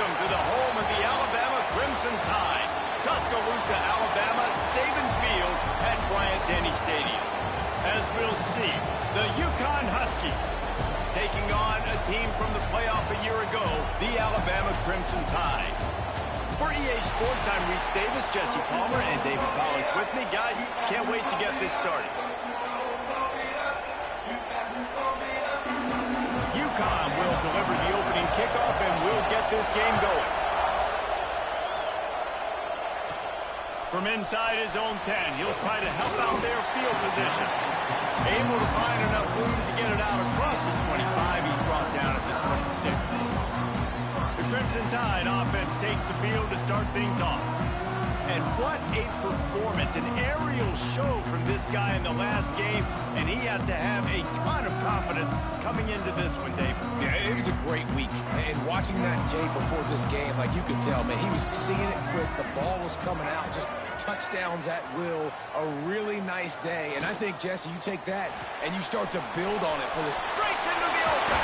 welcome to the home of the Alabama Crimson Tide, Tuscaloosa, Alabama, Saban Field at Bryant-Denny Stadium. As we'll see, the UCONN Huskies taking on a team from the playoff a year ago, the Alabama Crimson Tide. For EA Sports, I'm Reese Davis, Jesse Palmer, and David Pollack with me. Guys, can't wait to get this started. UCONN will deliver the opening kickoff, and we'll get this game going. From inside his own 10, he'll try to help out their field position. Able to find enough room to get it out across the 25. He's brought down at the 26. The Crimson Tide offense takes the field to start things off. And what a performance, an aerial show from this guy in the last game, and he has to have a ton of confidence coming into this one, David. Yeah, it was a great week, and watching that tape before this game, like you could tell, man, he was seeing it quick, the ball was coming out, just touchdowns at will, a really nice day, and I think, Jesse, you take that, and you start to build on it for this. Breaks into the open.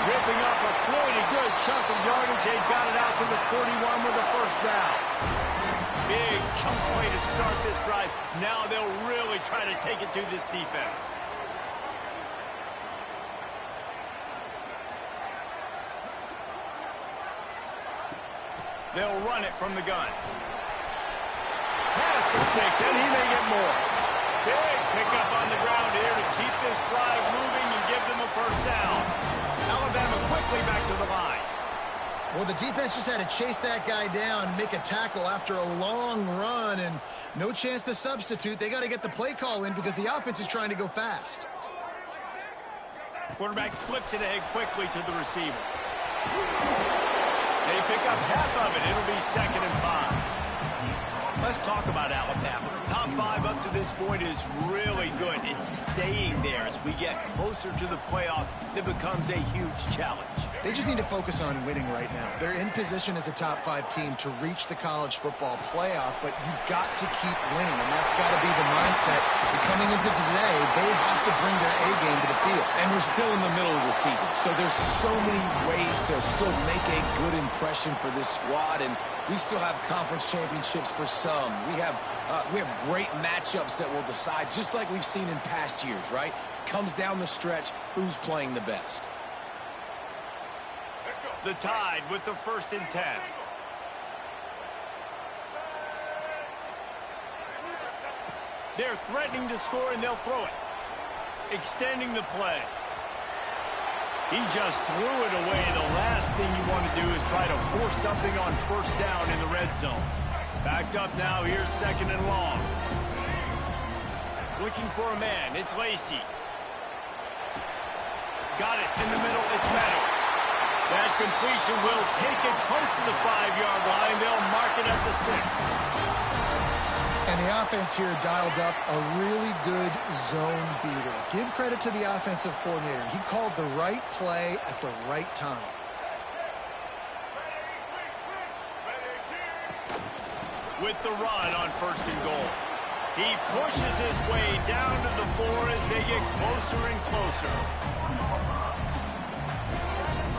Ripping up a pretty good chunk of yardage. They got it out to the 41 with a first down. Big chunk play to start this drive. Now they'll really try to take it to this defense. They'll run it from the gun. Pass the sticks, and he may get more. Big pickup on the ground here to keep this drive moving and give them a first down. Alabama quickly back to the line. Well, the defense just had to chase that guy down, make a tackle after a long run, and no chance to substitute. They got to get the play call in because the offense is trying to go fast. Quarterback flips it ahead quickly to the receiver. They pick up half of it. It'll be 2nd and 5. Let's talk about Alabama. Top 5 up to this point is really good. It's staying there as we get closer to the playoff. That becomes a huge challenge. They just need to focus on winning right now. They're in position as a top 5 team to reach the college football playoff, but you've got to keep winning, and that's got to be the mindset. And coming into today, they have to bring their A game to the field. And we're still in the middle of the season, so there's so many ways to still make a good impression for this squad, and we still have conference championships for some. We have great matchups that will decide, just like we've seen in past years, right? Comes down the stretch, who's playing the best. The Tide with the 1st and 10. They're threatening to score, and they'll throw it. Extending the play. He just threw it away. The last thing you want to do is try to force something on first down in the red zone. Backed up now. Here's 2nd and long. Looking for a man. It's Lacey. Got it in the middle. It's Meadows. That completion will take it close to the 5-yard line. They'll mark it at the 6. And the offense here dialed up a really good zone beater. Give credit to the offensive coordinator. He called the right play at the right time. With the run on 1st and goal. He pushes his way down to the 4 as they get closer and closer.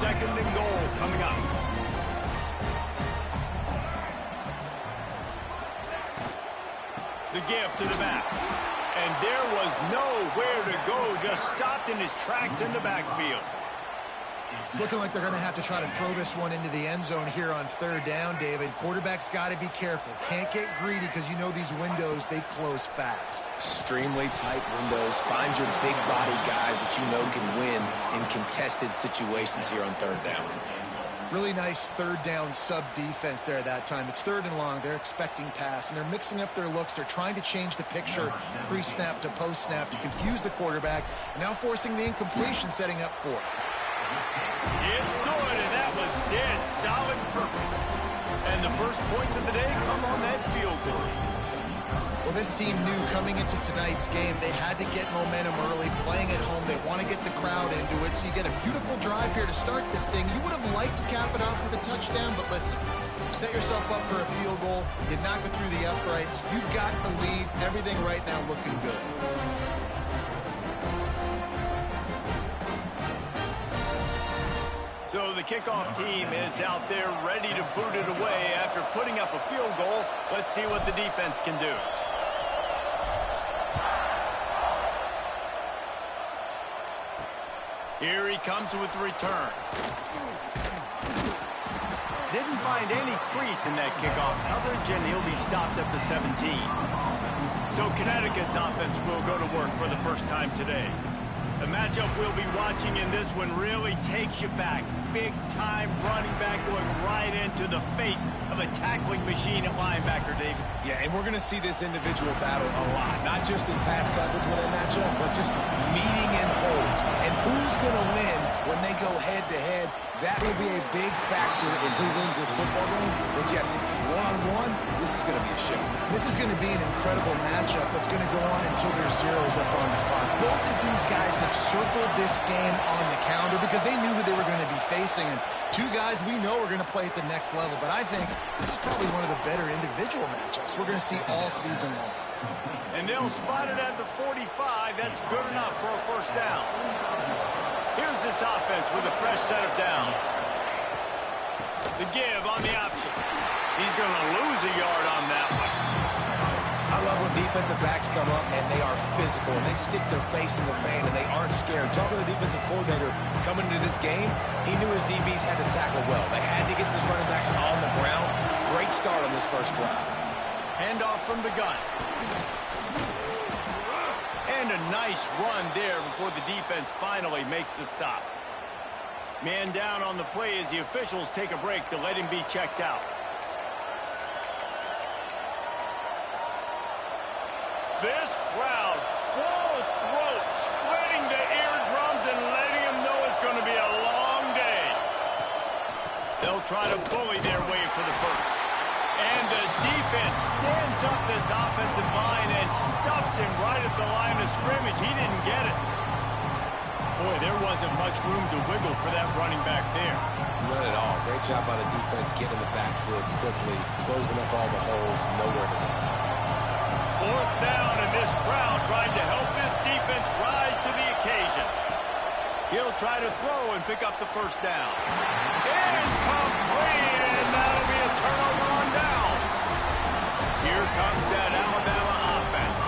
2nd and goal coming up. The give to the back. And there was nowhere to go. Just stopped in his tracks in the backfield. It's looking like they're going to have to try to throw this one into the end zone here on 3rd down, David. Quarterback's got to be careful. Can't get greedy because you know these windows, they close fast. Extremely tight windows. Find your big body guys that you know can win in contested situations here on 3rd down. Really nice 3rd down sub-defense there that time. It's 3rd and long. They're expecting pass, and they're mixing up their looks. They're trying to change the picture pre-snap to post-snap to confuse the quarterback, and now forcing the incompletion, setting up 4th. It's good, and that was dead solid perfect. And the first points of the day come on that field goal. Well, this team knew coming into tonight's game they had to get momentum early, playing at home. They want to get the crowd into it, so you get a beautiful drive here to start this thing. You would have liked to cap it off with a touchdown, but listen, set yourself up for a field goal. You knock it through the uprights. You've got the lead. Everything right now looking good. So the the kickoff team is out there ready to boot it away after putting up a field goal. Let's see what the defense can do. Here he comes with the return. Didn't find any crease in that kickoff coverage, and he'll be stopped at the 17. So Connecticut's offense will go to work for the first time today. The matchup we'll be watching in this one really takes you back. Big-time running back going right into the face of a tackling machine at linebacker, David. Yeah, and we're going to see this individual battle a lot. Not just in pass coverage when they match up, but just meeting in holes. And who's going to win when they go head-to-head? That will be a big factor in who wins this football game. But Jesse, one-on-one, this is going to be a show. This is going to be an incredible matchup that's going to go on until there's zeros up on the clock. Both of these guys have circled this game on the calendar because they knew who they were going to be facing. And two guys we know are going to play at the next level. But I think this is probably one of the better individual matchups we're going to see all season long. And they'll spot it at the 45. That's good enough for a first down. Here's this offense with a fresh set of downs. The give on the option. He's going to lose a yard on that one. I love when defensive backs come up and they are physical and they stick their face in the fan and they aren't scared. Talking to the defensive coordinator coming into this game, he knew his DBs had to tackle well. They had to get these running backs on the ground. Great start on this first drive. Handoff from the gun. And a nice run there before the defense finally makes the stop. Man down on the play as the officials take a break to let him be checked out. This crowd, full throat, spreading the eardrums and letting them know it's going to be a long day. They'll try to bully their way for the first. And the defense stands up this offensive line and stuffs him right at the line of scrimmage. He didn't get it. Boy, there wasn't much room to wiggle for that running back there. Not at all. Great job by the defense getting in the backfield quickly, closing up all the holes, nowhere to go. Fourth down, and this crowd trying to help this defense rise to the occasion. He'll try to throw and pick up the first down. Incomplete, and that'll be a turnover on downs. Here comes that Alabama offense.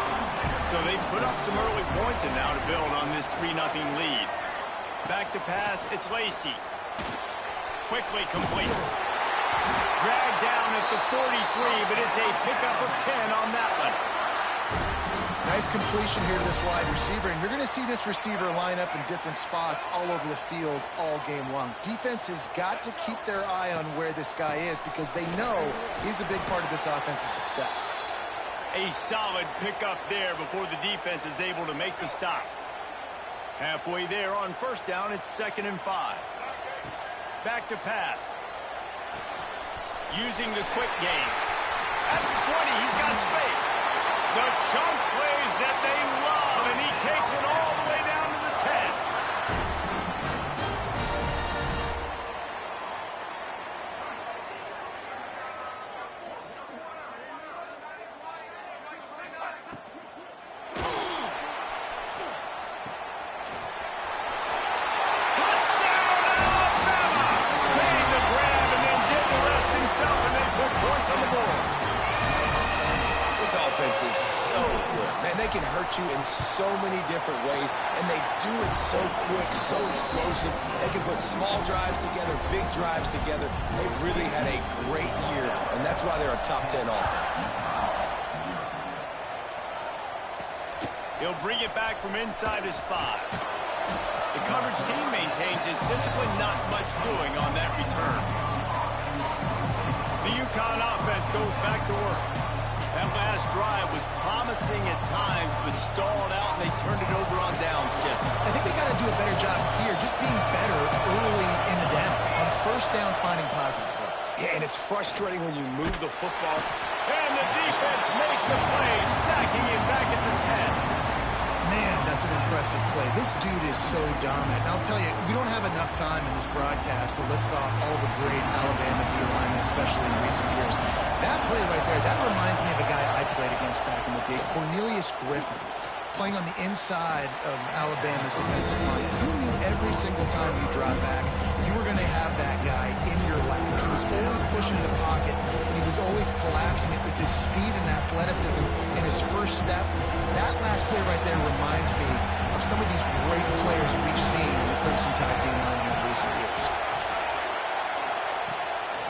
So they put up some early points and now to build on this 3-0 lead. Back to pass, it's Lacey. Quickly complete. Dragged down at the 43, but it's a pickup of 10 on that one. Nice completion here to this wide receiver, and you're going to see this receiver line up in different spots all over the field all game long. Defense has got to keep their eye on where this guy is because they know he's a big part of this offense's success. A solid pickup there before the defense is able to make the stop. Halfway there on first down, it's 2nd and 5. Back to pass. Using the quick game. At the 20, he's got space. The chunk plays that they love, and he takes it all the way down to the 10. Is so good. Man, they can hurt you in so many different ways, and they do it so quick, so explosive. They can put small drives together, big drives together. They've really had a great year, and that's why they're a top 10 offense. He'll bring it back from inside his 5. The coverage team maintains his discipline, not much doing on that return. The UConn offense goes back to work. That last drive was promising at times, but stalled out, and they turned it over on downs, Jesse. I think they got to do a better job here, just being better early in the downs. On first down, finding positive plays. Yeah, and it's frustrating when you move the football. And the defense makes a play, sacking him back at the 10. Man, that's an impressive play. This dude is so dominant. And I'll tell you, we don't have enough time in this broadcast to list off all the great Alabama D-linemen, especially in recent years. That play right there, that reminds me of a guy I played against back in the day, Cornelius Griffin. playing on the inside of Alabama's defensive line. You knew every single time you drop back, you were going to have that guy in your lap. He was always pushing the pocket, and he was always collapsing it with his speed and athleticism and his first step. That last play right there reminds me of some of these great players we've seen in the Crimson Tide D-line in recent years.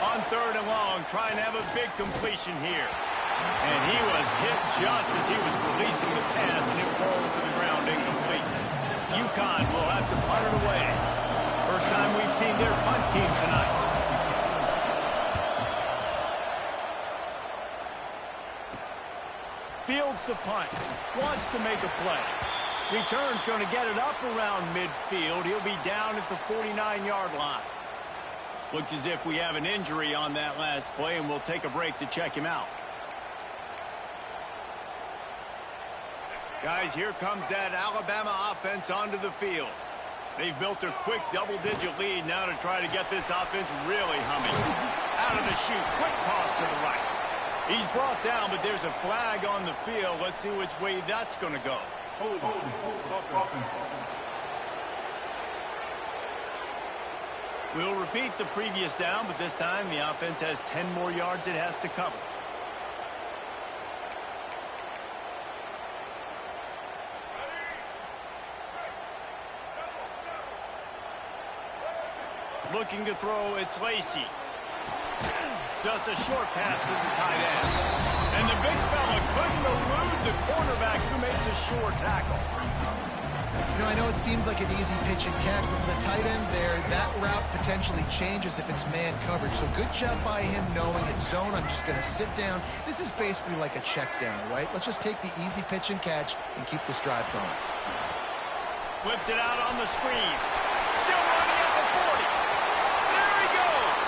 On 3rd and long, trying to have a big completion here. And he was hit just as he was releasing the pass, and it falls to the ground incomplete. UConn will have to punt it away. First time we've seen their punt team tonight. Fields the punt. Wants to make a play. Return's going to get it up around midfield. He'll be down at the 49-yard line. Looks as if we have an injury on that last play, and we'll take a break to check him out. Guys, here comes that Alabama offense onto the field. They've built a quick double-digit lead now to try to get this offense really humming. Out of the chute, quick toss to the right. He's brought down, but there's a flag on the field. Let's see which way that's going to go. We'll repeat the previous down, but this time the offense has 10 more yards it has to cover. Looking to throw, it's Lacey. Just a short pass to the tight end. And the big fella couldn't elude the cornerback who makes a sure tackle. You know, I know it seems like an easy pitch and catch, but for the tight end there, that route potentially changes if it's man coverage. So good job by him knowing it's zone. I'm just going to sit down. This is basically like a check down, right? Let's just take the easy pitch and catch and keep this drive going. Flips it out on the screen. Still running at the 40. There he goes.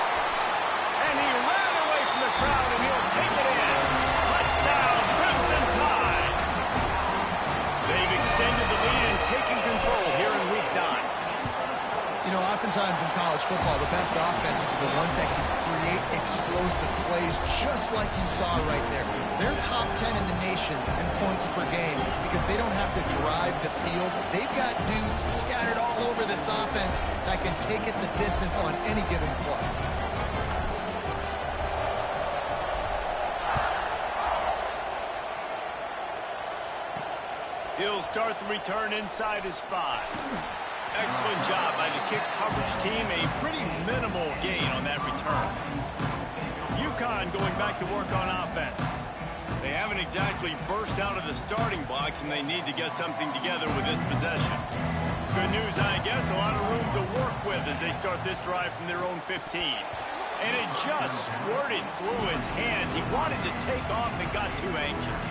And he ran away from the crowd, and he'll take it in. Touchdown, Crimson Tide. They've extended the lead and taken control here in Week 9. You know, oftentimes in college football, the best offenses are the ones that can create explosive plays, just like you saw right there. They're top 10 in the nation in points per game because they don't have to drive the field. They've got dudes scattered all over this offense that can take it the distance on any given play. He'll start the return inside his 5. Excellent job by the kick coverage team. A pretty minimal gain on that return. UConn going back to work on offense. They haven't exactly burst out of the starting blocks, and they need to get something together with this possession. Good news, I guess, a lot of room to work with as they start this drive from their own 15. And it just squirted through his hands. He wanted to take off and got too anxious.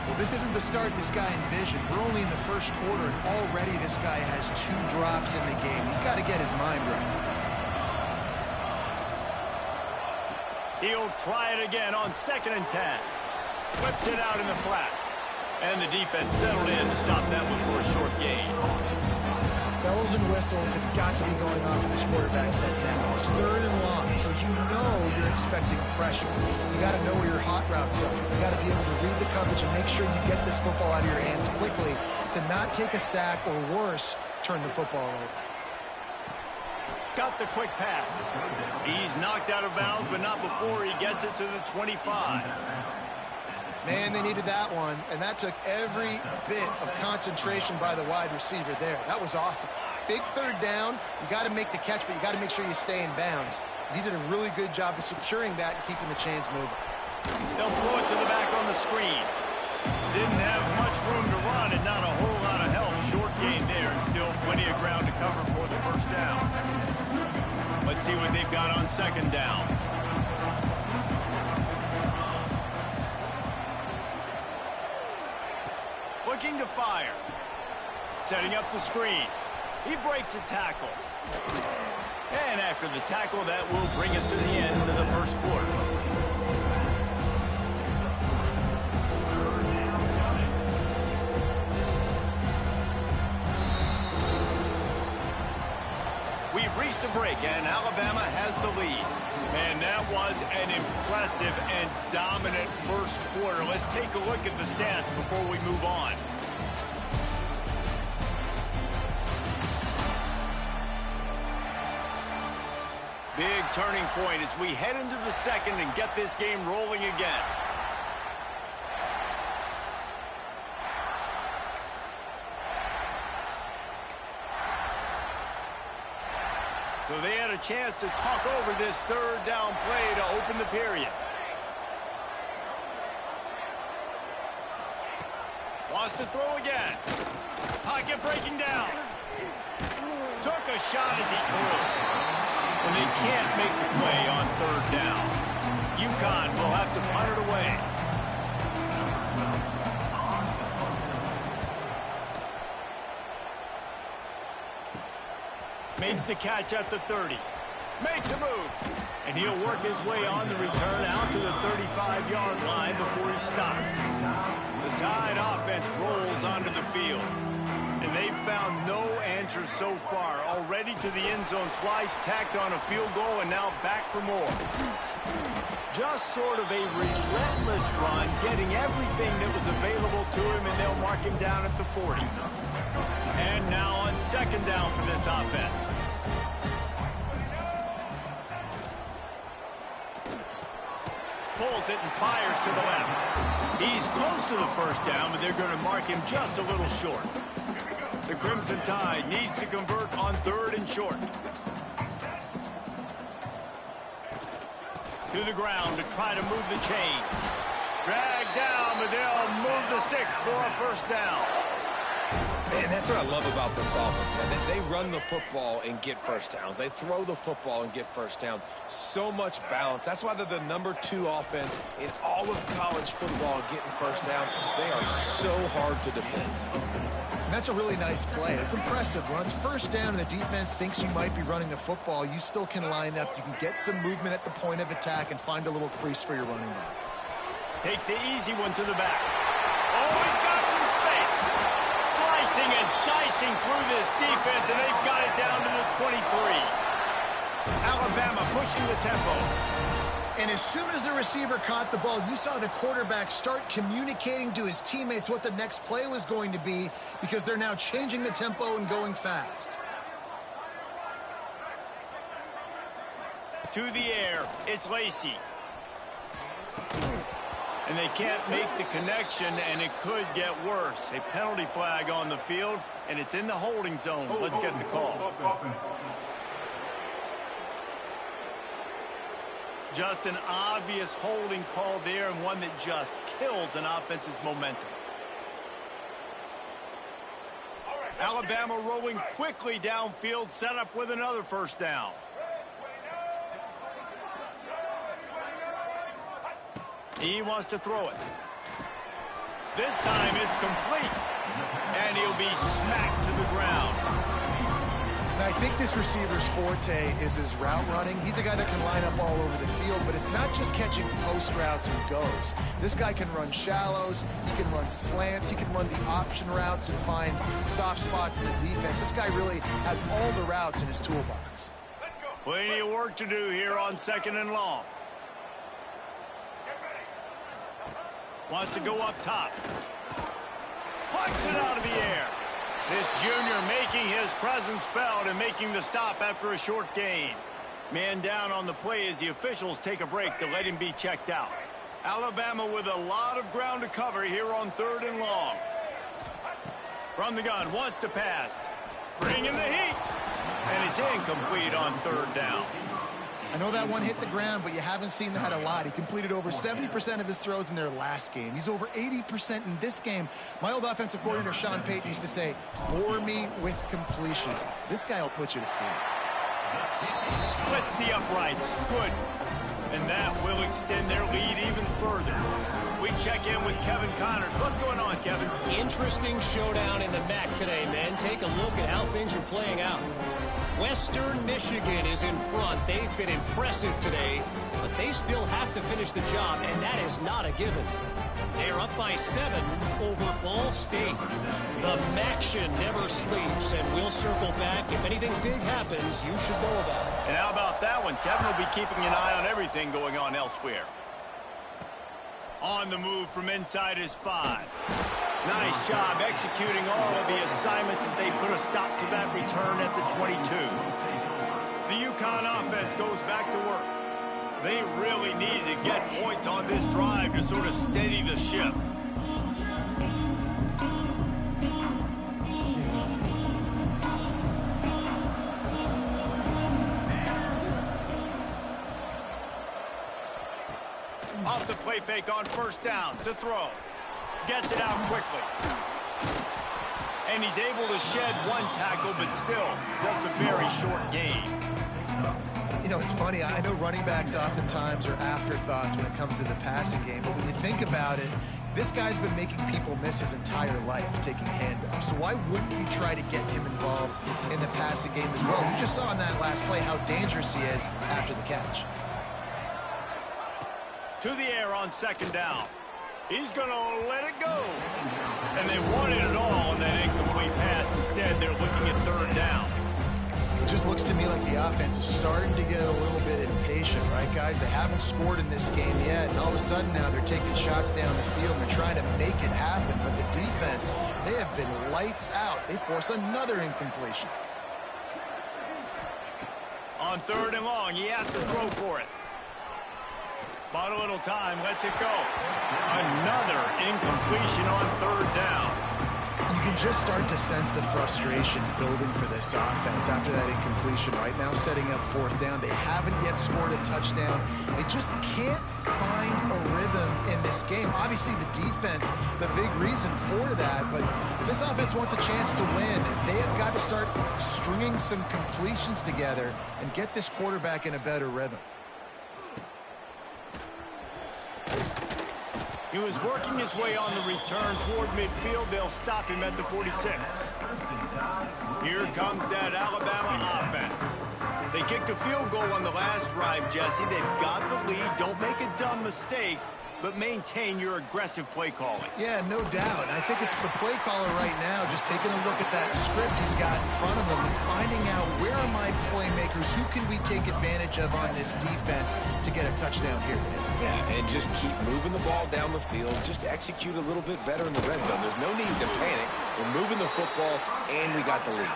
Well, this isn't the start this guy envisioned. We're only in the first quarter, and already this guy has 2 drops in the game. He's got to get his mind right. He'll try it again on 2nd and 10. Flips it out in the flat. And the defense settled in to stop that one for a short gain. Bells and whistles have got to be going off in this quarterback's head now. It's 3rd and long, so you know you're expecting pressure. You got to know where your hot routes are. You got to be able to read the coverage and make sure you get this football out of your hands quickly to not take a sack or worse, turn the football over. Got the quick pass. He's knocked out of bounds, but not before he gets it to the 25. Man, they needed that one, and that took every bit of concentration by the wide receiver there. That was awesome. Big 3rd down. You got to make the catch, but you got to make sure you stay in bounds. He did a really good job of securing that and keeping the chains moving. They'll throw it to the back on the screen. Didn't have much room to run and not a whole lot of help. Short gain there, and still plenty of ground to cover for the first down. Let's see what they've got on 2nd down. Looking to fire. Setting up the screen. He breaks a tackle. And after the tackle, that will bring us to the end of the first quarter. We've reached a break, and Alabama has the lead. And that was an impressive and dominant first quarter. Let's take a look at the stats before we move on. big turning point as we head into the second and get this game rolling again. So they had a chance to talk over this third down play to open the period. Wants to throw again. Pocket breaking down. Took a shot as he threw. And they can't make the play on third down. UConn will have to punt it away. Makes the catch at the 30. Makes a move. And he'll work his way on the return out to the 35-yard line before he stops. The Tide offense rolls onto the field. And they've found no answer so far. Already to the end zone twice, tacked on a field goal, and now back for more. Just sort of a relentless run, getting everything that was available to him, and they'll mark him down at the 40. And now on second down for this offense. Pulls it and fires to the left. He's close to the first down, but they're going to mark him just a little short. The Crimson Tide needs to convert on third and short. To the ground to try to move the chains. Dragged down, but they'll move the sticks for a first down. Man, that's what I love about this offense, man. They run the football and get first downs. They throw the football and get first downs. So much balance. That's why they're the #2 offense in all of college football getting first downs. They are so hard to defend. And that's a really nice play. It's impressive. When it's first down and the defense thinks you might be running the football, you still can line up. You can get some movement at the point of attack and find a little crease for your running back. Takes the easy one to the back. Oh, he's got some space. Slicing and dicing through this defense, and they've got it down to the 23. Alabama pushing the tempo. And as soon as the receiver caught the ball, you saw the quarterback start communicating to his teammates what the next play was going to be, because they're now changing the tempo and going fast. To the air, it's Lacey. And they can't make the connection, and it could get worse. A penalty flag on the field, and it's in the holding zone. Let's get the call. Just an obvious holding call there, and one that just kills an offense's momentum. Alabama rolling quickly downfield, set up with another first down. He wants to throw it. This time it's complete. And he'll be smacked to the ground. And I think this receiver's forte is his route running. He's a guy that can line up all over the field, but it's not just catching post routes and goes. This guy can run shallows, he can run slants, he can run the option routes and find soft spots in the defense. This guy really has all the routes in his toolbox. Plenty of work to do here on second and long. Wants to go up top. Punts it out of the air. This junior making his presence felt and making the stop after a short gain. Man down on the play as the officials take a break to let him be checked out. Alabama with a lot of ground to cover here on third and long. From the gun, wants to pass. Bringing the heat. And it's incomplete on third down. I know that one hit the ground, but you haven't seen that a lot. He completed over 70% of his throws in their last game. He's over 80% in this game. My old offensive coordinator, Sean Payton, used to say, bore me with completions. This guy will put you to sleep. Splits the uprights. Good. And that will extend their lead even further. We check in with Kevin Connors. What's going on, Kevin? Interesting showdown in the MAC today, man. Take a look at how things are playing out. Western Michigan is in front. They've been impressive today, but they still have to finish the job, and that is not a given. They're up by 7 over Ball State. The MACtion never sleeps, and we'll circle back. If anything big happens, you should know about it. And how about that one? Kevin will be keeping an eye on everything going on elsewhere. On the move from inside his 5. Nice job executing all of the assignments as they put a stop to that return at the 22. The UConn offense goes back to work. They really needed to get points on this drive to sort of steady the ship. Off the play fake on first down to throw. Gets it out quickly. And he's able to shed one tackle, but still just a very short gain. You know, it's funny. I know running backs oftentimes are afterthoughts when it comes to the passing game, but when you think about it, this guy's been making people miss his entire life taking handoffs. So why wouldn't you try to get him involved in the passing game as well? You just saw in that last play how dangerous he is after the catch. To the air on second down. He's going to let it go. And they wanted it all on that incomplete pass. Instead, they're looking at third down. It just looks to me like the offense is starting to get a little bit impatient, right, guys? They haven't scored in this game yet, and all of a sudden now they're taking shots down the field and they're trying to make it happen. But the defense, they have been lights out. They force another incompletion. On third and long, he has to throw for it. Bought a little time, lets it go. Another incompletion on third down. You can just start to sense the frustration building for this offense after that incompletion. Right now, setting up fourth down. They haven't yet scored a touchdown. They just can't find a rhythm in this game. Obviously, the defense, the big reason for that. But if this offense wants a chance to win, they have got to start stringing some completions together and get this quarterback in a better rhythm. He was working his way on the return toward midfield. They'll stop him at the 46. Here comes that Alabama offense. They kicked a field goal on the last drive, Jesse. They've got the lead. Don't make a dumb mistake, but maintain your aggressive play calling. Yeah, no doubt. I think it's the play caller right now just taking a look at that script he's got in front of him and finding out where are my playmakers, who can we take advantage of on this defense to get a touchdown here. Yeah, and just keep moving the ball down the field. Just execute a little bit better in the red zone. There's no need to panic. We're moving the football, and we got the lead.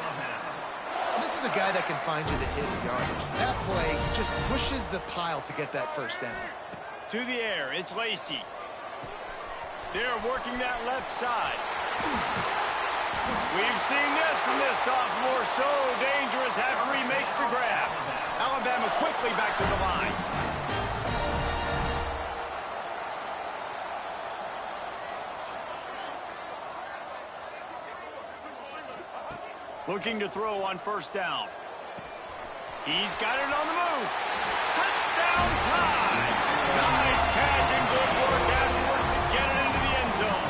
This is a guy that can find you the hidden yardage. That play, he just pushes the pile to get that first down. To the air, it's Lacey. They're working that left side. We've seen this from this sophomore. So dangerous after he makes the grab. Alabama quickly back to the line. Looking to throw on first down. He's got it on the move. Touchdown time. Nice catch and good work afterwards to get it into the end zone.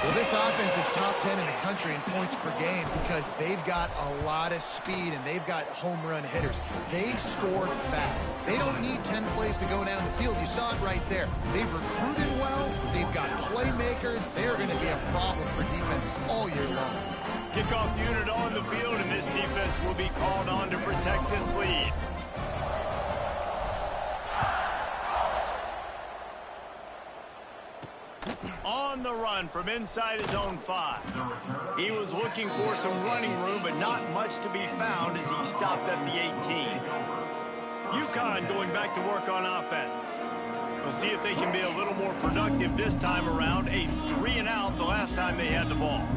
Well, this offense is top 10 in the country in points per game because they've got a lot of speed and they've got home run hitters. They score fast. They don't need 10 plays to go down the field. You saw it right there. They've recruited well. They've got playmakers. They're going to be a problem for defenses all year long. Kickoff unit on the field, and this defense will be called on to protect this lead. On the run from inside his own 5. He was looking for some running room, but not much to be found as he stopped at the 18. UConn going back to work on offense. We'll see if they can be a little more productive this time around. A 3-and-out the last time they had the ball.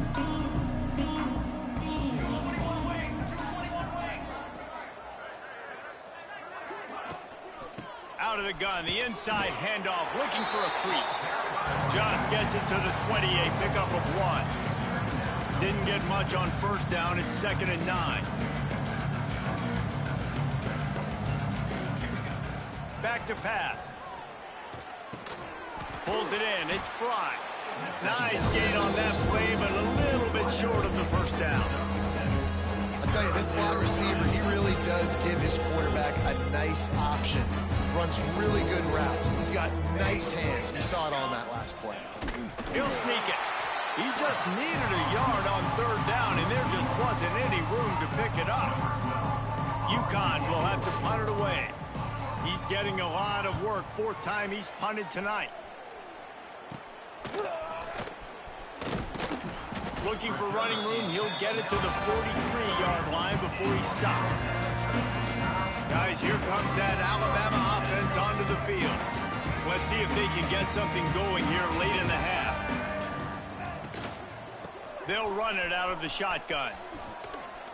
Out of the gun, the inside handoff, looking for a crease. Just gets it to the 28, pickup of 1. Didn't get much on first down, it's 2nd and 9. Back to pass. Pulls it in, it's Fry. Nice gain on that play, but a little bit short of the first down. I'll tell you, this slot receiver, he really does give his quarterback a nice option. Runs really good routes. He's got nice hands. You saw it on that last play. He'll sneak it. He just needed a yard on third down, and there just wasn't any room to pick it up. UConn will have to punt it away. He's getting a lot of work. 4th time he's punted tonight. looking for running room. He'll get it to the 43-yard line before he stops. Guys, here comes that Alabama offense onto the field. Let's see if they can get something going here late in the half. They'll run it out of the shotgun.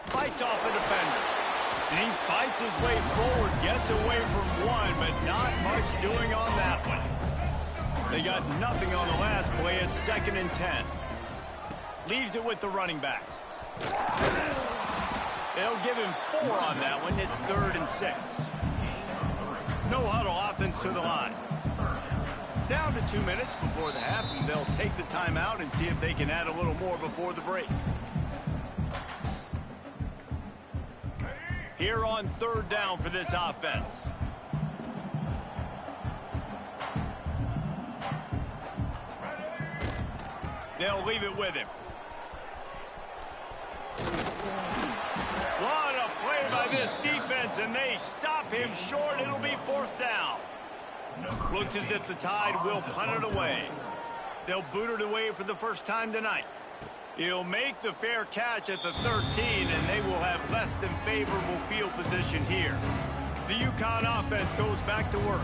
Fights off a defender. And he fights his way forward, gets away from one, but not much doing on that one. They got nothing on the last play. It's 2nd and 10. Leaves it with the running back. They'll give him 4 on that one. It's 3rd and 6. No huddle offense to the line. Down to 2 minutes before the half, and they'll take the timeout and see if they can add a little more before the break. Here on 3rd down for this offense. They'll leave it with him. What a play by this defense, and they stop him short. It'll be 4th down. Looks as if the Tide will punt it away. They'll boot it away for the first time tonight. He'll make the fair catch at the 13, and they will have less than favorable field position here. The UConn offense goes back to work.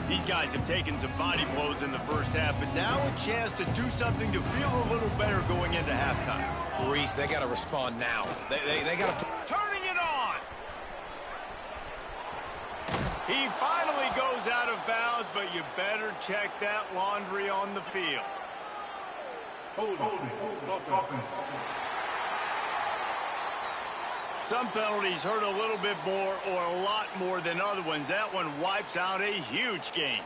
These guys have taken some body blows in the first half, but now a chance to do something to feel a little better going into halftime. Reese, they got to respond now. They got to... Turning it on! He finally goes out of bounds, but you better check that laundry on the field. Some penalties hurt a little bit more or a lot more than other ones. That one wipes out a huge game.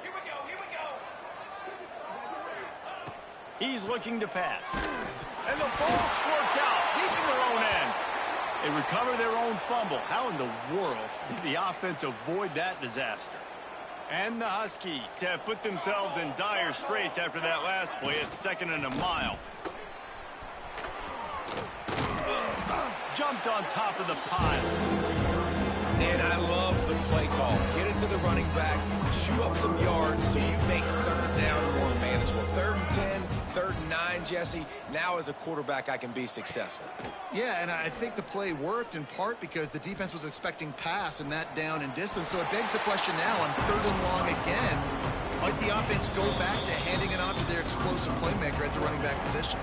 Here we go. He's looking to pass. And the ball squirts out, deep in their own end. They recover their own fumble. How in the world did the offense avoid that disaster? And the Huskies have put themselves in dire straits after that last play. It's 2nd and a mile. Jumped on top of the pile. And I love the play call. Get it to the running back, chew up some yards so you make 3rd down more manageable. 3rd and 10, 3rd and 9, Jesse. Now as a quarterback, I can be successful. Yeah, and I think the play worked in part because the defense was expecting pass and that down and distance. So it begs the question now on 3rd and long again, might the offense go back to handing it off to their explosive playmaker at the running back position?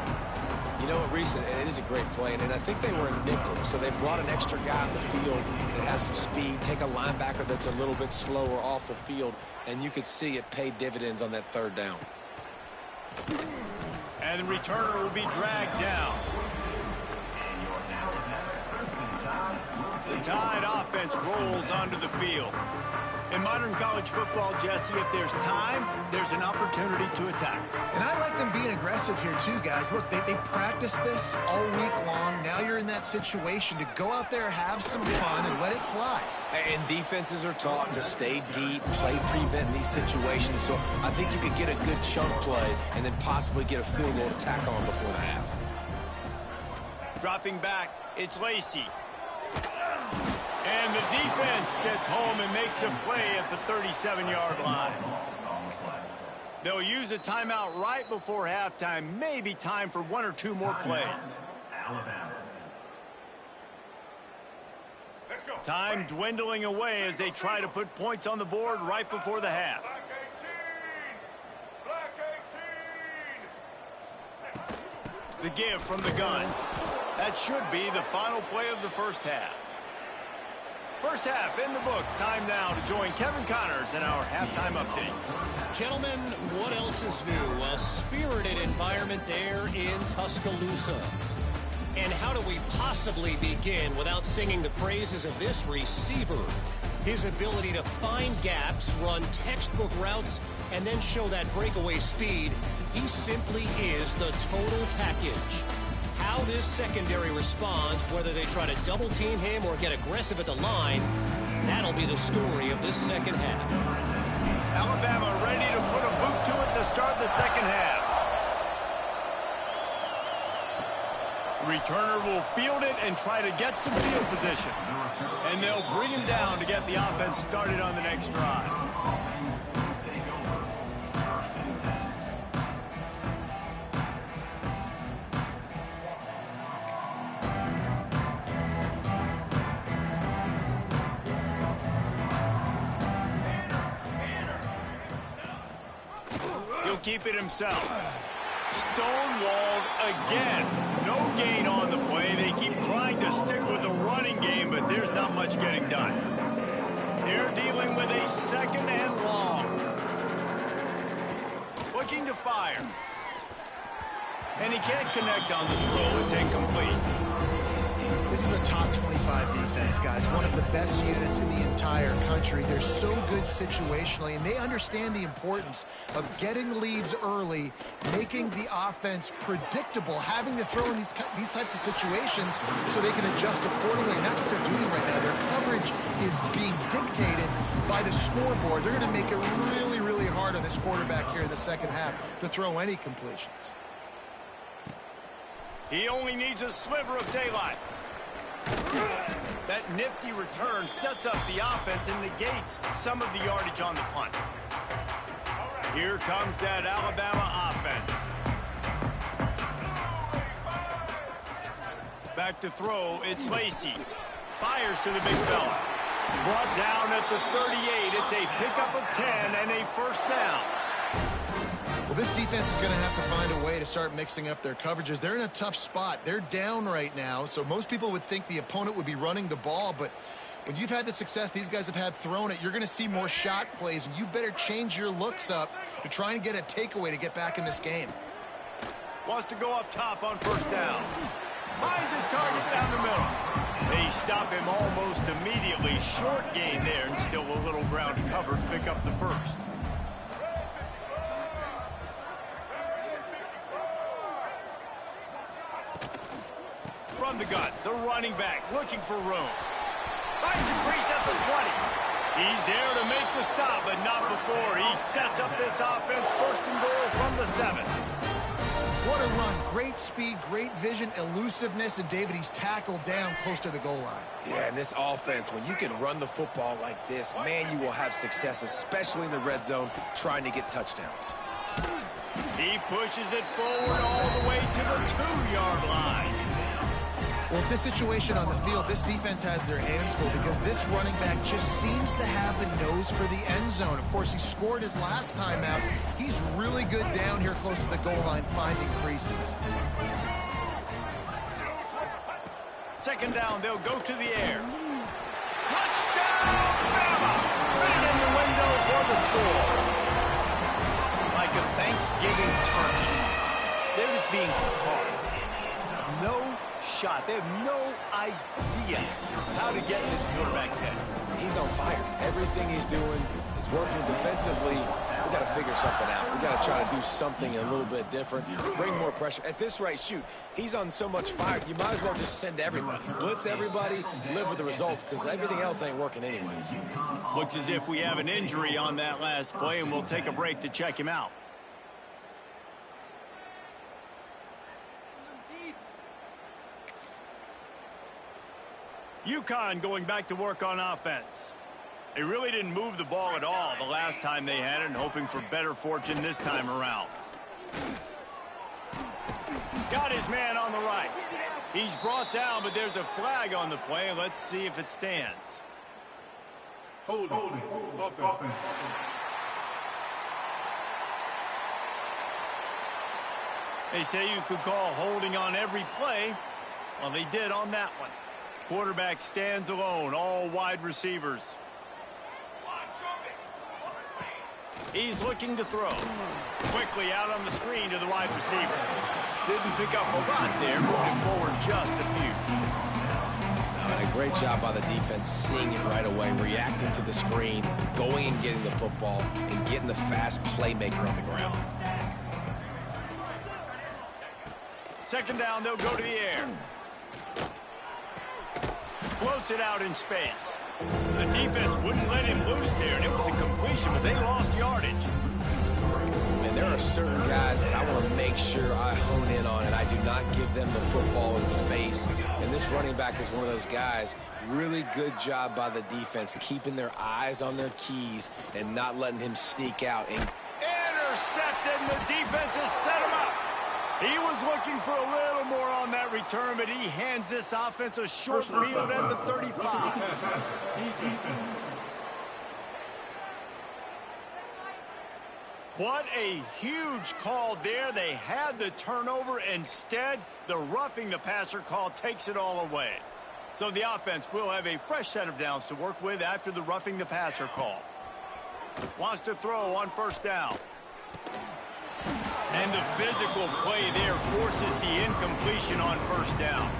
You know what, Reese, it is a great play, and I think they were a nickel, so they brought an extra guy on the field that has some speed, take a linebacker that's a little bit slower off the field, and you could see it pay dividends on that 3rd down. And the returner will be dragged down. The Tide offense rolls onto the field. In modern college football, Jesse, if there's time, there's an opportunity to attack. And I like them being aggressive here too, guys. Look, they practice this all week long. Now you're in that situation to go out there, have some fun, and let it fly. And defenses are taught to stay deep, play prevent in these situations. So I think you could get a good chunk play and then possibly get a field goal to tack on before the half. Dropping back, it's Lacey. And the defense gets home and makes a play at the 37-yard line. They'll use a timeout right before halftime. Maybe time for 1 or 2 more plays. Time dwindling away as they try to put points on the board right before the half. The give from the gun. That should be the final play of the first half. First half in the books. Time now to join Kevin Connors in our halftime update. Gentlemen, what else is new? A spirited environment there in Tuscaloosa. And how do we possibly begin without singing the praises of this receiver? His ability to find gaps, run textbook routes, and then show that breakaway speed. He simply is the total package. How this secondary responds, whether they try to double-team him or get aggressive at the line, that'll be the story of this second half. Alabama ready to put a boot to it to start the second half. Returner will field it and try to get some field position. And they'll bring him down to get the offense started on the next drive. He'll keep it himself. Stonewalled again. No gain on the play. They keep trying to stick with the running game, but there's not much getting done. They're dealing with a second and long. Looking to fire. And he can't connect on the throw. It's incomplete. This is a top 25 defense, guys. One of the best units in the entire country. They're so good situationally, and they understand the importance of getting leads early, making the offense predictable, having to throw in these types of situations so they can adjust accordingly, and that's what they're doing right now. Their coverage is being dictated by the scoreboard. They're going to make it really, really hard on this quarterback here in the second half to throw any completions. He only needs a sliver of daylight. That nifty return sets up the offense and negates some of the yardage on the punt. Here comes that Alabama offense. Back to throw, it's Lacey. Fires to the big fella. Brought down at the 38. It's a pickup of 10 and a first down. Well, this defense is going to have to find a way to start mixing up their coverages. They're in a tough spot. They're down right now, so most people would think the opponent would be running the ball, but when you've had the success these guys have had throwing it, you're going to see more shot plays, and you better change your looks up to try and get a takeaway to get back in this game. Wants to go up top on first down. Finds his target down the middle. They stop him almost immediately. Short gain there, and still a little ground covered. Pick up the first. From the gun, the running back looking for room. Finds a crease at the 20. He's there to make the stop, but not before. He sets up this offense first and goal from the 7. What a run. Great speed, great vision, elusiveness, and David, he's tackled down close to the goal line. Yeah, and this offense, when you can run the football like this, man, you will have success, especially in the red zone, trying to get touchdowns. He pushes it forward all the way to the 2-yard line. Well, this situation on the field, this defense has their hands full because this running back just seems to have a nose for the end zone. Of course, he scored his last time out. He's really good down here close to the goal line, finding creases. Second down, they'll go to the air. Touchdown, Bama! Fit it in the window for the score. Like a Thanksgiving turkey. They're just being caught. No shot. They have no idea how to get in this quarterback's head. He's on fire. Everything he's doing is working defensively. We got to figure something out. We got to try to do something a little bit different. Bring more pressure. At this rate, shoot, he's on so much fire, you might as well just send everybody. Blitz everybody, live with the results, because everything else ain't working anyways. Looks as if we have an injury on that last play, and we'll take a break to check him out. UCONN going back to work on offense. They really didn't move the ball at all the last time they had it, and hoping for better fortune this time around. Got his man on the right. He's brought down, but there's a flag on the play. Let's see if it stands. Hold it. Offense. They say you could call holding on every play. Well, they did on that one. Quarterback stands alone, all wide receivers. He's looking to throw. Quickly out on the screen to the wide receiver. Didn't pick up a lot there, moving forward just a few. And a great job by the defense, seeing it right away, reacting to the screen, going and getting the football, and getting the fast playmaker on the ground. Second down, they'll go to the air. Floats it out in space. The defense wouldn't let him loose there, and it was a completion, but they lost yardage. And There are certain guys that I want to make sure I hone in on, and I do not give them the football in space. And this running back is one of those guys. Really good job by the defense, keeping their eyes on their keys and not letting him sneak out. And intercepted, and the defense has set him up. He was looking for a little more on that return, but he hands this offense a short field at the 35. What a huge call there. They had the turnover. Instead, the roughing the passer call takes it all away. So the offense will have a fresh set of downs to work with after the roughing the passer call. Wants to throw on first down. And the physical play there forces the incompletion on first down.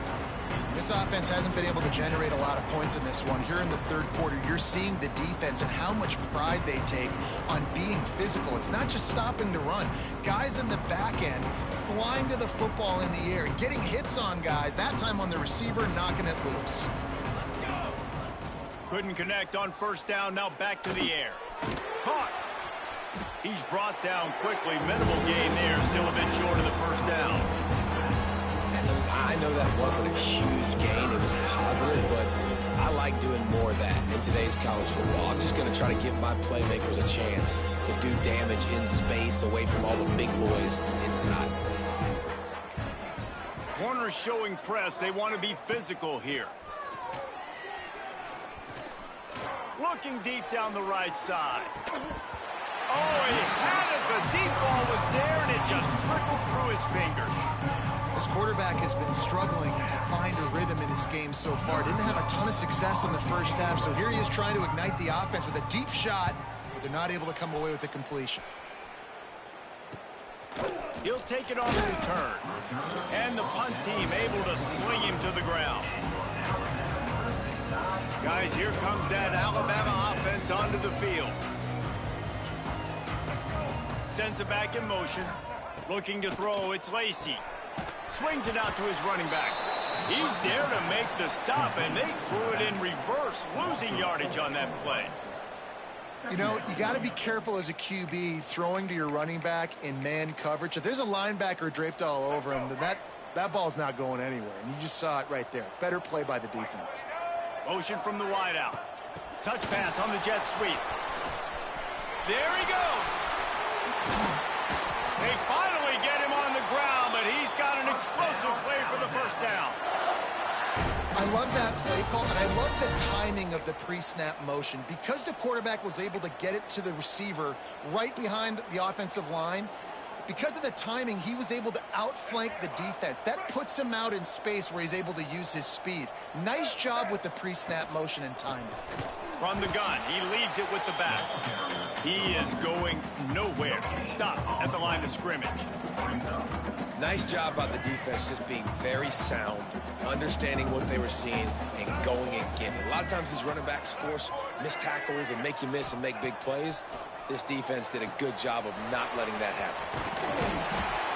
This offense hasn't been able to generate a lot of points in this one. Here in the third quarter, you're seeing the defense and how much pride they take on being physical. It's not just stopping the run. Guys in the back end flying to the football in the air, getting hits on guys, that time on the receiver, knocking it loose. Couldn't connect on first down, now back to the air. Caught. He's brought down quickly. Minimal gain there, still a bit short of the first down. And listen, I know that wasn't a huge gain. It was positive, but I like doing more of that in today's college football. I'm just going to try to give my playmakers a chance to do damage in space away from all the big boys inside. Corners showing press. They want to be physical here. Looking deep down the right side. Oh, he had it. The deep ball was there, and it just trickled through his fingers. This quarterback has been struggling to find a rhythm in this game so far. Didn't have a ton of success in the first half, so here he is trying to ignite the offense with a deep shot, but they're not able to come away with the completion. He'll take it on the return. And the punt team able to sling him to the ground. Guys, here comes that Alabama offense onto the field. Sends it back in motion. Looking to throw, it's Lacey. Swings it out to his running back. He's there to make the stop, and they threw it in reverse, losing yardage on that play. You know, you got to be careful as a QB throwing to your running back in man coverage. If there's a linebacker draped all over him, then that ball's not going anywhere, and you just saw it right there. Better play by the defense. Motion from the wideout. Touch pass on the jet sweep. There he goes. They finally get him on the ground, but he's got an explosive play for the first down. I love that play call, and I love the timing of the pre-snap motion. Because the quarterback was able to get it to the receiver right behind the offensive line, because of the timing, he was able to outflank the defense. That puts him out in space where he's able to use his speed. Nice job with the pre-snap motion and timing. From the gun, he leaves it with the back. He is going nowhere. Stop at the line of scrimmage. Nice job by the defense, just being very sound, understanding what they were seeing, and going and getting it. A lot of times these running backs force missed tackles and make you miss and make big plays. This defense did a good job of not letting that happen.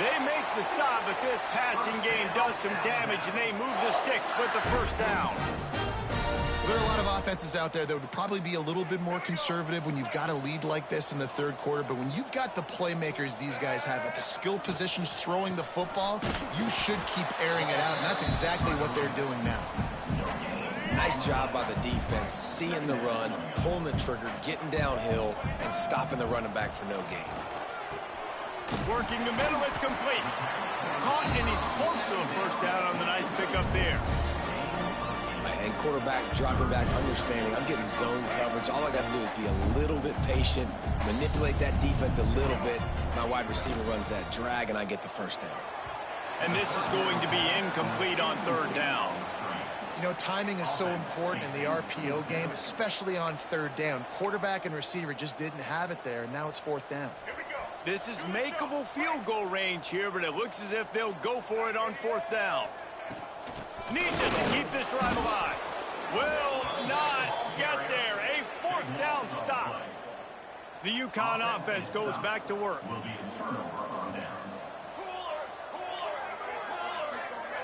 They make the stop, but this passing game does some damage, and they move the sticks with the first down. There are a lot of offenses out there that would probably be a little bit more conservative when you've got a lead like this in the third quarter, but when you've got the playmakers these guys have at the skill positions throwing the football, you should keep airing it out, and that's exactly what they're doing now. Nice job by the defense, seeing the run, pulling the trigger, getting downhill, and stopping the running back for no gain. Working the middle, it's complete. Caught, and he's close to a first down on the nice pickup there. And quarterback dropping back, understanding I'm getting zone coverage. All I got to do is be a little bit patient, manipulate that defense a little bit. My wide receiver runs that drag, and I get the first down. And this is going to be incomplete on third down. You know, timing is so important in the RPO game, especially on third down. Quarterback and receiver just didn't have it there, and now it's fourth down. This is makeable field goal range here, but it looks as if they'll go for it on fourth down. Needs it to keep this drive alive. Will not get there. A fourth down stop. The UConn offense goes back to work.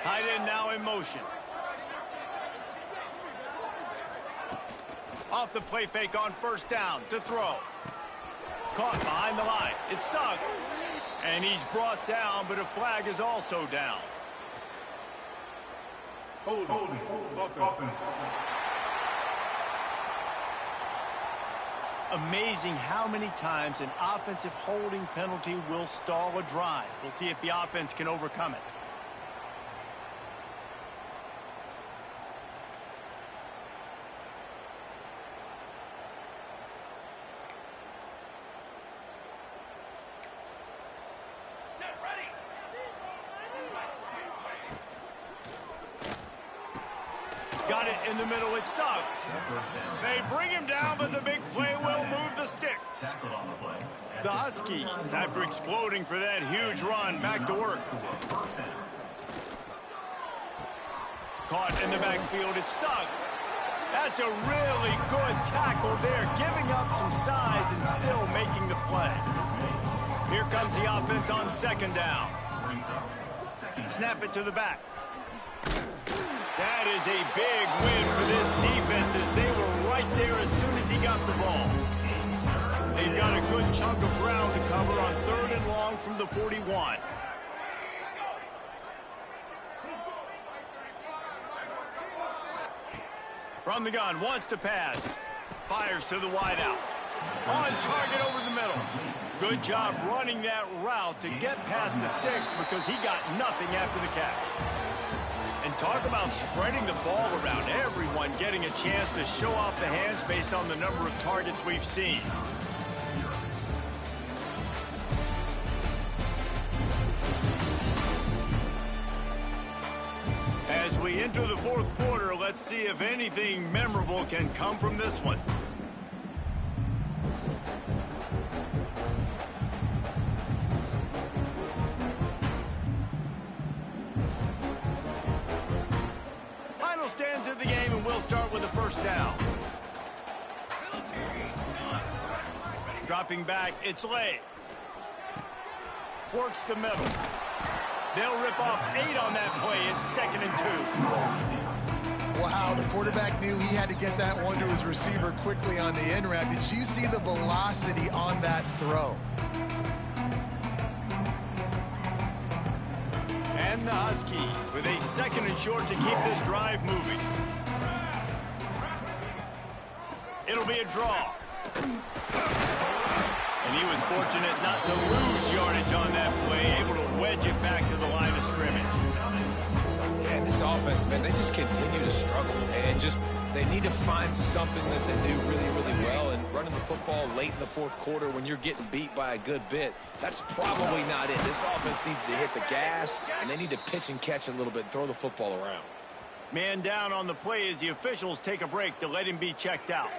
Tight end now in motion. Off the play fake on first down to throw. Caught behind the line. It's Suggs. And he's brought down, but a flag is also down. Holding. Offense. Amazing how many times an offensive holding penalty will stall a drive. We'll see if the offense can overcome it. Got it in the middle, it sucks. They bring him down, but the big play will move the sticks. The Huskies, after exploding for that huge run, back to work. Caught in the backfield, it sucks. That's a really good tackle there, giving up some size and still making the play. Here comes the offense on second down. Snap it to the back. That is a big win for this defense as they were right there as soon as he got the ball. They've got a good chunk of ground to cover on 3rd and long from the 41. From the gun, wants to pass. Fires to the wideout. On target over the middle. Good job running that route to get past the sticks because he got nothing after the catch. And talk about spreading the ball around. Everyone getting a chance to show off the hands based on the number of targets we've seen. As we enter the 4th quarter, let's see if anything memorable can come from this one. Stands of the game, and we'll start with the first down. Dropping back, it's Lay. Works the middle. They'll rip off 8 on that play. It's 2nd and 2. Wow, the quarterback knew he had to get that one to his receiver quickly on the in route. Did you see the velocity on that throw? And the Huskies with a 2nd and short to keep this drive moving. It'll be a draw. And he was fortunate not to lose yardage on that play, able to wedge it back to the line of scrimmage. Yeah, and this offense, man, they just continue to struggle. And they need to find something that they do really, really well. And running the football late in the 4th quarter when you're getting beat by a good bit, that's probably not it. This offense needs to hit the gas, and they need to pitch and catch a little bit and throw the football around. Man down on the play as the officials take a break to let him be checked out.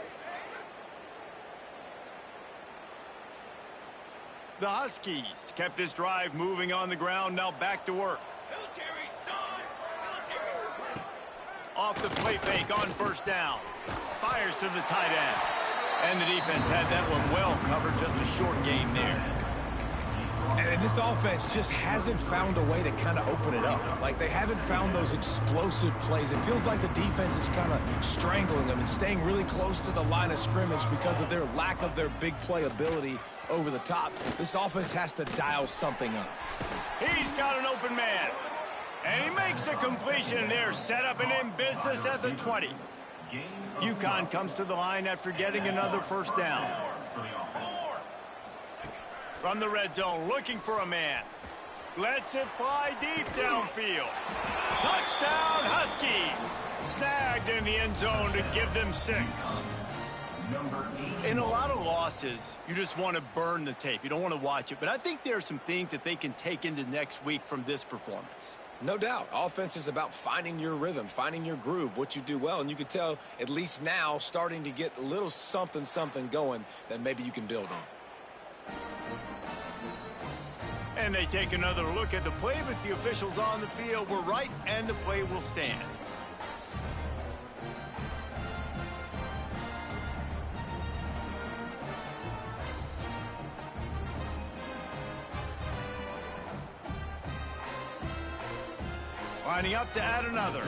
The Huskies kept this drive moving on the ground, now back to work. Off the play fake on first down. Fires to the tight end. And the defense had that one well covered, just a short game there. And this offense just hasn't found a way to kind of open it up. Like, they haven't found those explosive plays. It feels like the defense is kind of strangling them and staying really close to the line of scrimmage because of their lack of their big play ability over the top. This offense has to dial something up. He's got an open man. And he makes a completion there, set up and in business at the 20. UConn comes to the line after getting another first down. From the red zone, looking for a man. Lets it fly deep downfield. Touchdown, Huskies. Snagged in the end zone to give them 6. In a lot of losses, you just want to burn the tape. You don't want to watch it. But I think there are some things that they can take into next week from this performance. No doubt. Offense is about finding your rhythm, finding your groove, what you do well. And you can tell, at least now, starting to get a little something going that maybe you can build on. And they take another look at the play, but the officials on the field were right, and the play will stand. Lining up to add another.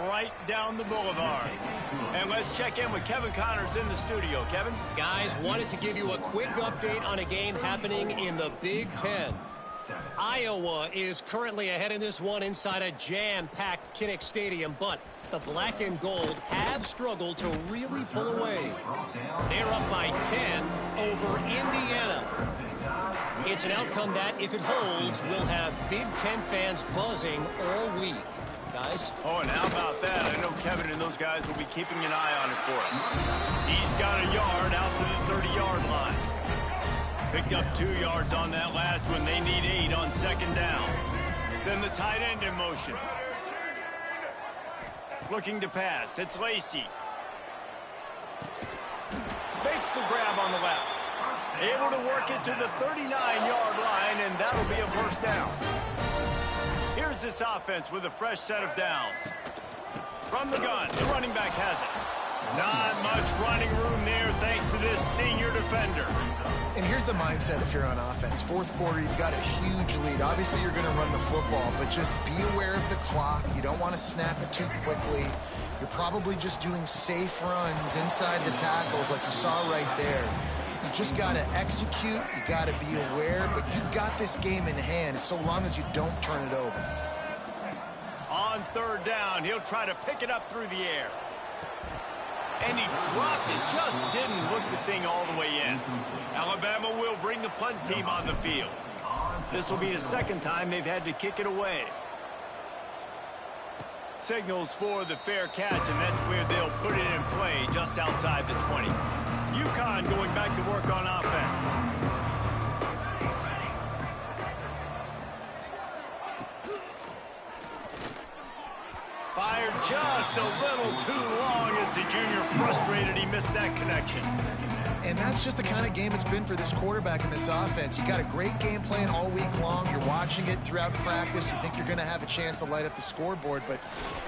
right down the boulevard. And let's check in with Kevin Connors in the studio. Kevin? Guys, wanted to give you a quick update on a game happening in the Big Ten. Iowa is currently ahead in this one inside a jam-packed Kinnick Stadium, but the black and gold have struggled to really pull away. They're up by 10 over Indiana. It's an outcome that, if it holds, will have Big Ten fans buzzing all week. Guys? Oh, and how about that? I know Kevin and those guys will be keeping an eye on it for us. He's got a yard out to the 30-yard line. Picked up 2 yards on that last one. They need 8 on second down. Send the tight end in motion. Looking to pass. It's Lacey. Makes the grab on the left. Able to work it to the 39-yard line, and that'll be a first down. Here's this offense with a fresh set of downs. From the gun, the running back has it. Not much running room there thanks to this senior defender. And here's the mindset if you're on offense. Fourth quarter, you've got a huge lead. Obviously, you're going to run the football, but just be aware of the clock. You don't want to snap it too quickly. You're probably just doing safe runs inside the tackles like you saw right there. You just got to execute. You got to be aware, but you've got this game in hand so long as you don't turn it over. On third down, he'll try to pick it up through the air. And he dropped it, just didn't look the thing all the way in. Alabama will bring the punt team on the field. This will be the second time they've had to kick it away. Signals for the fair catch, and that's where they'll put it in play, just outside the 20. UConn going back to work on offense. Fired just a little too long as the junior frustrated he missed that connection. And that's just the kind of game it's been for this quarterback in this offense. You got a great game plan all week long. You're watching it throughout practice. You think you're going to have a chance to light up the scoreboard, but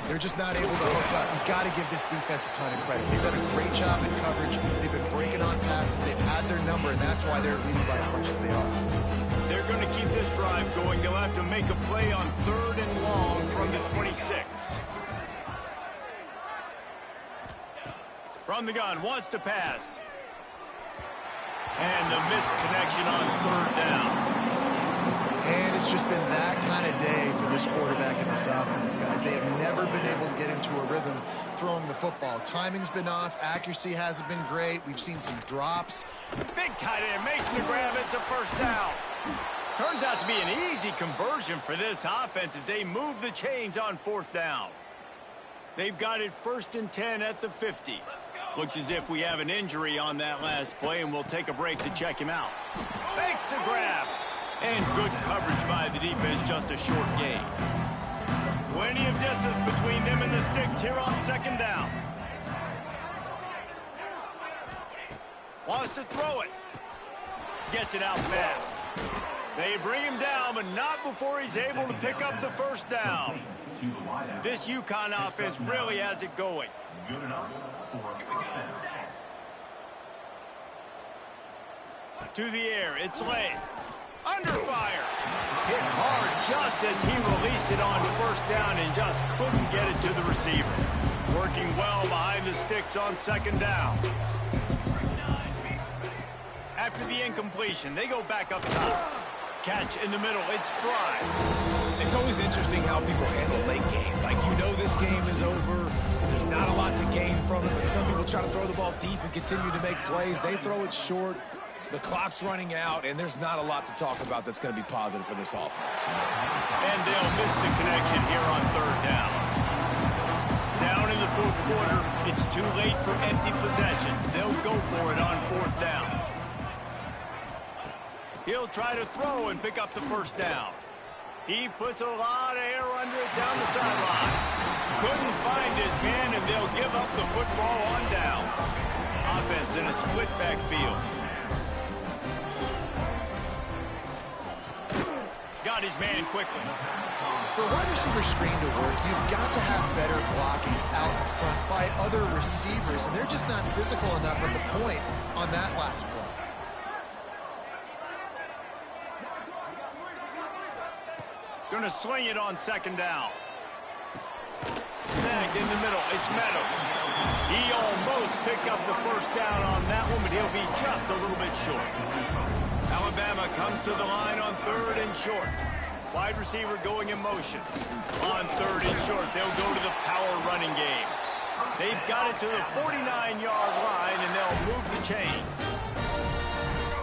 they're just not able to hook up. You got to give this defense a ton of credit. They've done a great job in coverage. They've been breaking on passes. They've had their number, and that's why they're leading by as much as they are. They're going to keep this drive going. They'll have to make a play on 3rd and long from the 26. From the gun, wants to pass. And the missed connection on 3rd down. And it's just been that kind of day for this quarterback and this offense, guys. They have never been able to get into a rhythm throwing the football. Timing's been off. Accuracy hasn't been great. We've seen some drops. Big tight end makes the grab. It's a first down. Turns out to be an easy conversion for this offense as they move the chains on 4th down. They've got it 1st and 10 at the 50. Looks as if we have an injury on that last play, and we'll take a break to check him out. Makes the grab. And good coverage by the defense, just a short gain. Plenty of distance between them and the sticks here on 2nd down. Wants to throw it. Gets it out fast. They bring him down, but not before he's able to pick up the first down. This UConn offense really has it going. Good enough. To the air, it's Lay. Under fire. Hit hard just as he released it on 1st down and just couldn't get it to the receiver. Working well behind the sticks on 2nd down. After the incompletion, they go back up top. Catch in the middle, it's Fry. It's always interesting how people handle late game. Like, you know this game is over. There's not a lot to gain from it, but some people try to throw the ball deep and continue to make plays. They throw it short. The clock's running out, and there's not a lot to talk about that's going to be positive for this offense. And they'll miss the connection here on 3rd down. Down in the 4th quarter, it's too late for empty possessions. They'll go for it on 4th down. He'll try to throw and pick up the first down. He puts a lot of air under it down the sideline. Couldn't find his man, and they'll give up the football on downs. Offense in a split backfield. Got his man quickly. For a wide receiver screen to work, you've got to have better blocking out in front by other receivers, and they're just not physical enough at the point on that last play. Gonna sling it on 2nd down. snag in the middle. It's Meadows. He almost picked up the first down on that one, but he'll be just a little bit short. Alabama comes to the line on 3rd and short. Wide receiver going in motion. On 3rd and short, they'll go to the power running game. They've got it to the 49-yard line, and they'll move the chains.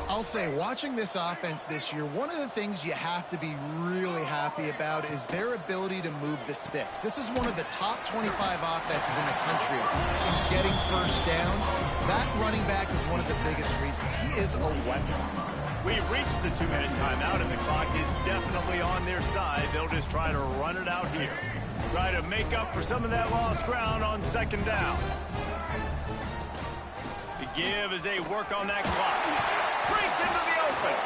I'll say, watching this offense this year, one of the things you have to be really happy about is their ability to move the sticks. This is one of the top 25 offenses in the country in getting first downs. That running back is one of the biggest reasons. He is a weapon. We've reached the 2-minute timeout, and the clock is definitely on their side. They'll just try to run it out here. Try to make up for some of that lost ground on 2nd down. The give as they work on that clock. Breaks into the open.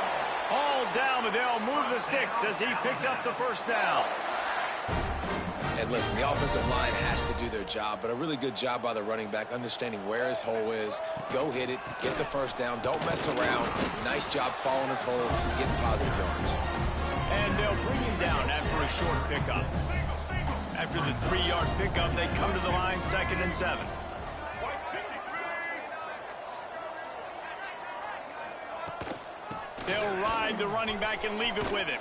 All down, but they'll move the sticks as he picks up the first down. And listen, the offensive line has to do their job, but a really good job by the running back understanding where his hole is. Go hit it, get the first down, don't mess around. Nice job following his hole, getting positive yards. And they'll bring him down after a short pickup. After the 3-yard pickup, they come to the line 2nd and 7. They'll ride the running back and leave it with him.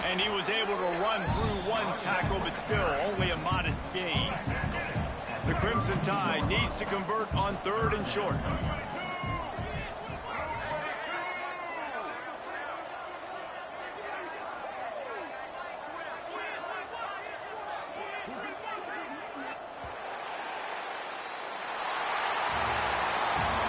And he was able to run through one tackle, but still only a modest gain. The Crimson Tide needs to convert on 3rd and short.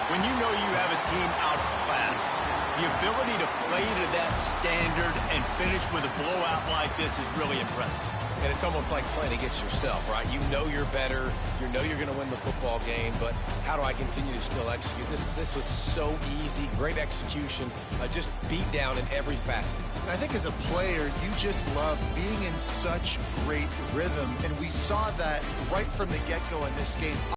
When you know you have a team outclassed, the ability to play to that standard and finish with a blowout like this is really impressive. And it's almost like playing against yourself, right? You know you're better. You know you're going to win the football game, but how do I continue to still execute? This was so easy, great execution, just beat down in every facet. I think as a player, you just love being in such great rhythm, and we saw that right from the get-go in this game.